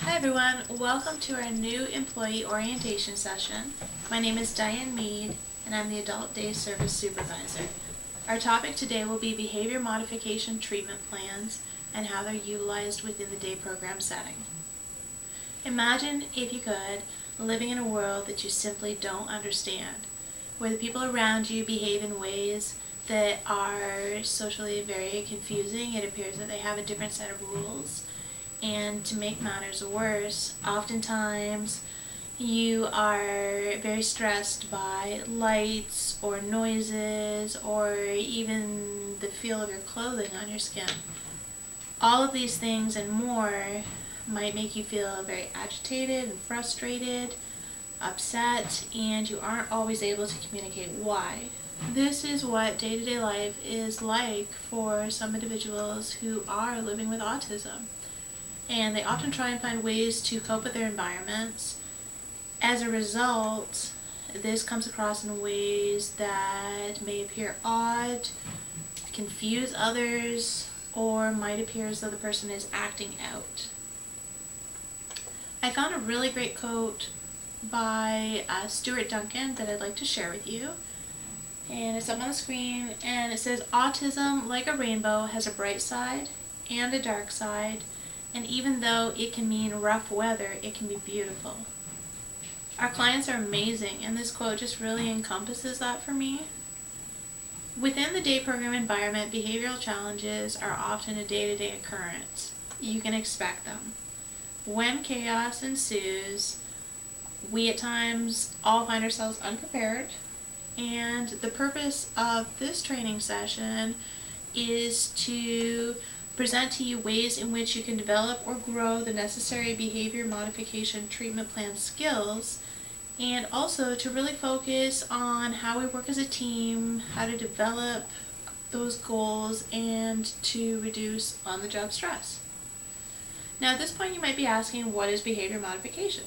Hi everyone, welcome to our new employee orientation session. My name is Diane Mead and I'm the Adult Day Service Supervisor. Our topic today will be behavior modification treatment plans and how they're utilized within the day program setting. Imagine, if you could, living in a world that you simply don't understand, where the people around you behave in ways that are socially very confusing. It appears that they have a different set of rules. And to make matters worse, oftentimes you are very stressed by lights or noises or even the feel of your clothing on your skin. All of these things and more might make you feel very agitated and frustrated, upset, and you aren't always able to communicate why. This is what day-to-day life is like for some individuals who are living with autism. And they often try and find ways to cope with their environments. As a result, this comes across in ways that may appear odd, confuse others, or might appear as though the person is acting out. I found a really great quote by Stuart Duncan that I'd like to share with you. And it's up on the screen, and it says, "Autism, like a rainbow, has a bright side and a dark side. And even though it can mean rough weather, it can be beautiful." Our clients are amazing, and this quote just really encompasses that for me. Within the day program environment, behavioral challenges are often a day-to-day occurrence. You can expect them. When chaos ensues, we at times all find ourselves unprepared, and the purpose of this training session is to present to you ways in which you can develop or grow the necessary behavior modification treatment plan skills, and also to really focus on how we work as a team, how to develop those goals, and to reduce on-the-job stress. Now at this point you might be asking, what is behavior modification?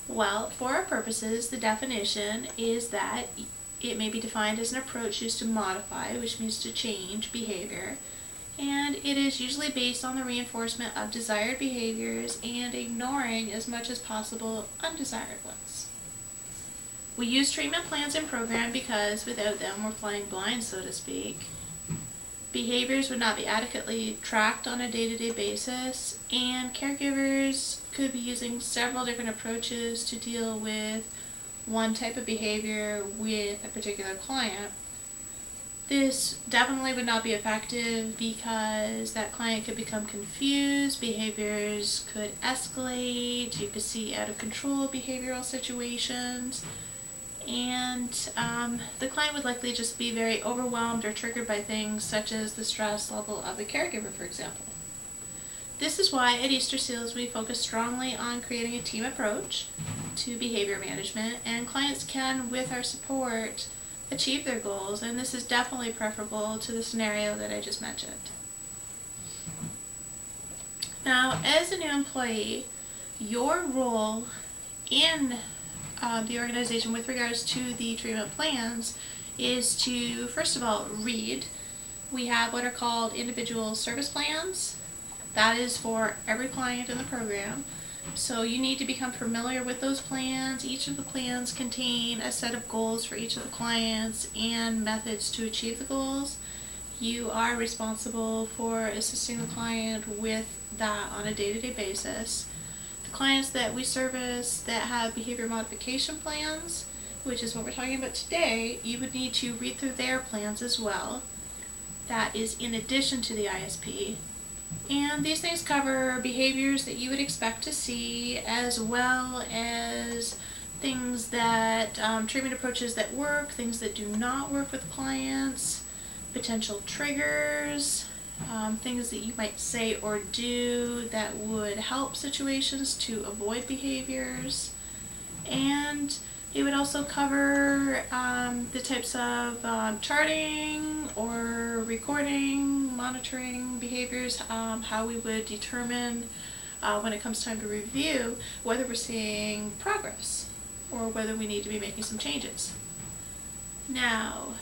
Well, for our purposes, the definition is that it may be defined as an approach used to modify, which means to change, behavior, and it is usually based on the reinforcement of desired behaviors and ignoring as much as possible undesired ones. We use treatment plans in program because without them we're flying blind, so to speak. Behaviors would not be adequately tracked on a day-to-day basis, and caregivers could be using several different approaches to deal with one type of behavior with a particular client. This definitely would not be effective because that client could become confused, behaviors could escalate, you could see out of control behavioral situations, and the client would likely just be very overwhelmed or triggered by things such as the stress level of the caregiver, for example. This is why at Easter Seals we focus strongly on creating a team approach to behavior management, and clients can, with our support, achieve their goals, and this is definitely preferable to the scenario that I just mentioned. Now, as a new employee, your role in the organization with regards to the treatment plans is to, first of all, read. We have what are called individual service plans. That is for every client in the program. So you need to become familiar with those plans. Each of the plans contain a set of goals for each of the clients and methods to achieve the goals. You are responsible for assisting the client with that on a day-to-day basis. The clients that we service that have behavior modification plans, which is what we're talking about today, you would need to read through their plans as well. That is in addition to the ISP. And these things cover behaviors that you would expect to see, as well as things that, treatment approaches that work, things that do not work with clients, potential triggers, things that you might say or do that would help situations to avoid behaviors. And it would also cover the types of charting or recording, monitoring behaviors, how we would determine when it comes time to review whether we're seeing progress or whether we need to be making some changes. Now,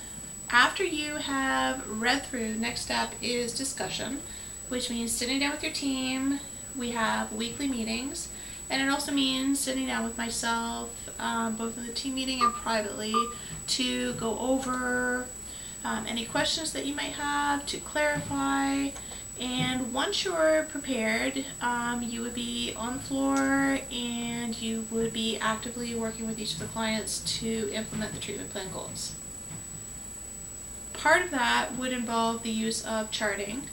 after you have read through, next step is discussion, which means sitting down with your team. We have weekly meetings, And it also means sitting down with myself, both in the team meeting and privately, to go over any questions that you might have, to clarify. And once you're prepared, you would be on the floor and you would be actively working with each of the clients to implement the treatment plan goals. Part of that would involve the use of charting.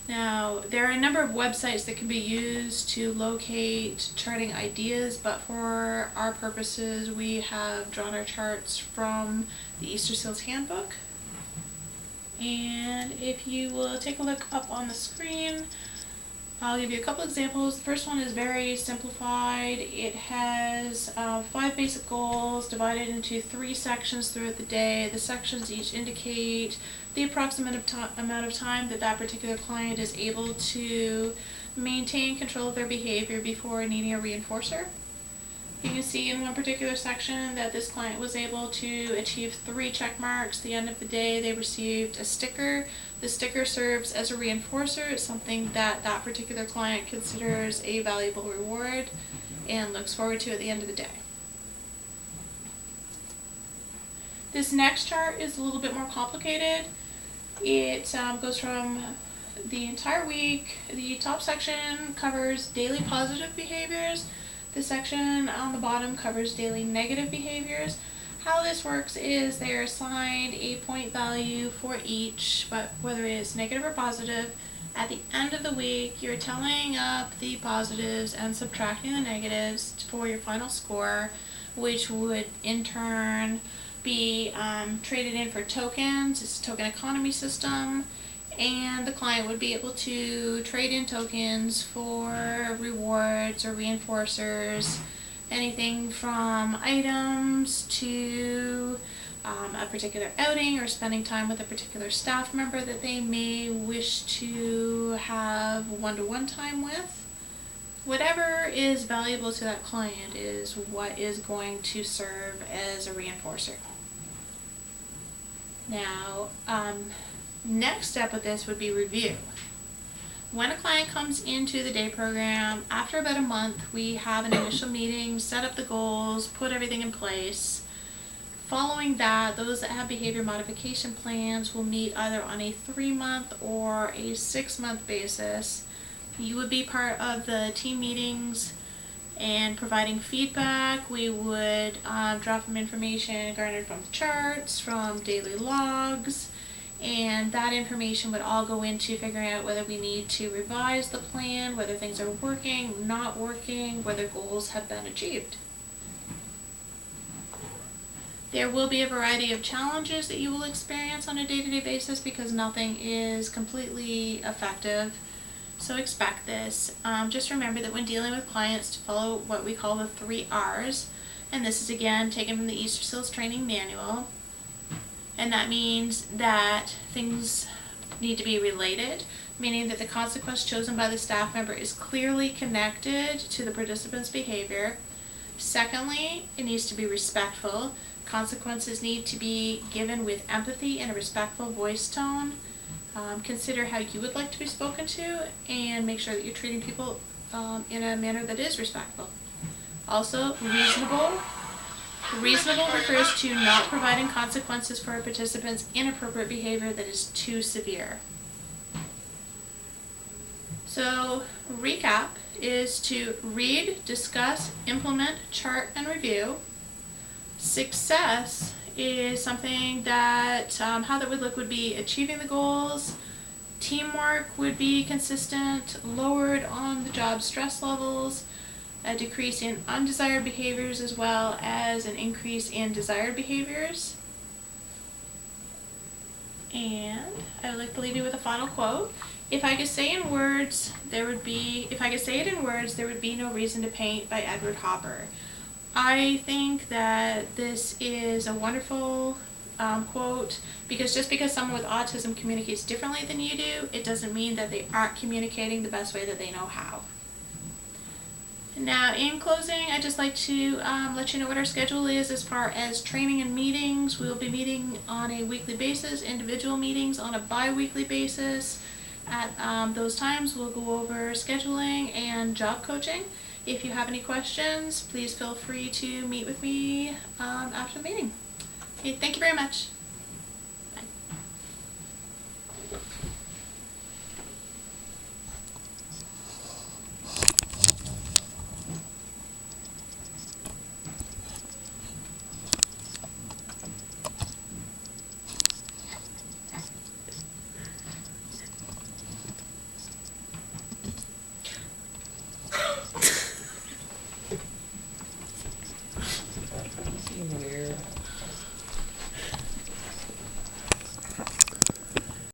Now, there are a number of websites that can be used to locate charting ideas, but for our purposes, we have drawn our charts from the Easter Seals Handbook. And if you will take a look up on the screen, I'll give you a couple examples. The first one is very simplified. It has 5 basic goals divided into 3 sections throughout the day. The sections each indicate the approximate amount of time that that particular client is able to maintain control of their behavior before needing a reinforcer. You can see in one particular section that this client was able to achieve 3 check marks. At the end of the day, they received a sticker. The sticker serves as a reinforcer. It's something that that particular client considers a valuable reward and looks forward to at the end of the day. This next chart is a little bit more complicated. It goes from the entire week. The top section covers daily positive behaviors. The section on the bottom covers daily negative behaviors. How this works is they are assigned a point value for each, but whether it's negative or positive, at the end of the week you're tallying up the positives and subtracting the negatives for your final score, which would in turn be traded in for tokens. It's a token economy system, and the client would be able to trade in tokens for rewards or reinforcers, anything from items to a particular outing or spending time with a particular staff member that they may wish to have one-to-one time with. Whatever is valuable to that client is what is going to serve as a reinforcer. Now, next step with this would be review. When a client comes into the day program, after about a month, we have an initial meeting, set up the goals, put everything in place. Following that, those that have behavior modification plans will meet either on a 3-month or a 6-month basis. You would be part of the team meetings and providing feedback. We would drop some information garnered from the charts, from daily logs, and that information would all go into figuring out whether we need to revise the plan, whether things are working, not working, whether goals have been achieved. There will be a variety of challenges that you will experience on a day-to-day basis because nothing is completely effective. So expect this. Just remember that when dealing with clients to follow what we call the 3 R's, and this is again taken from the Easter Seals Training Manual, and that means that things need to be related, meaning that the consequence chosen by the staff member is clearly connected to the participant's behavior. Secondly, it needs to be respectful. Consequences need to be given with empathy and a respectful voice tone. Consider how you would like to be spoken to and make sure that you're treating people in a manner that is respectful. Also, reasonable. Reasonable refers to not providing consequences for a participant's inappropriate behavior that is too severe. So, recap is to read, discuss, implement, chart, and review. Success is something that, how that would look would be achieving the goals, teamwork would be consistent, lowered on the job stress levels, a decrease in undesired behaviors as well as an increase in desired behaviors. And I would like to leave you with a final quote. If I could say it in words, there would be no reason to paint, by Edward Hopper. I think that this is a wonderful quote, because just because someone with autism communicates differently than you do, it doesn't mean that they aren't communicating the best way that they know how. Now, in closing, I'd just like to let you know what our schedule is as far as training and meetings. We will be meeting on a weekly basis, individual meetings on a bi-weekly basis. At those times, we'll go over scheduling and job coaching. If you have any questions, please feel free to meet with me after the meeting. Okay, thank you very much.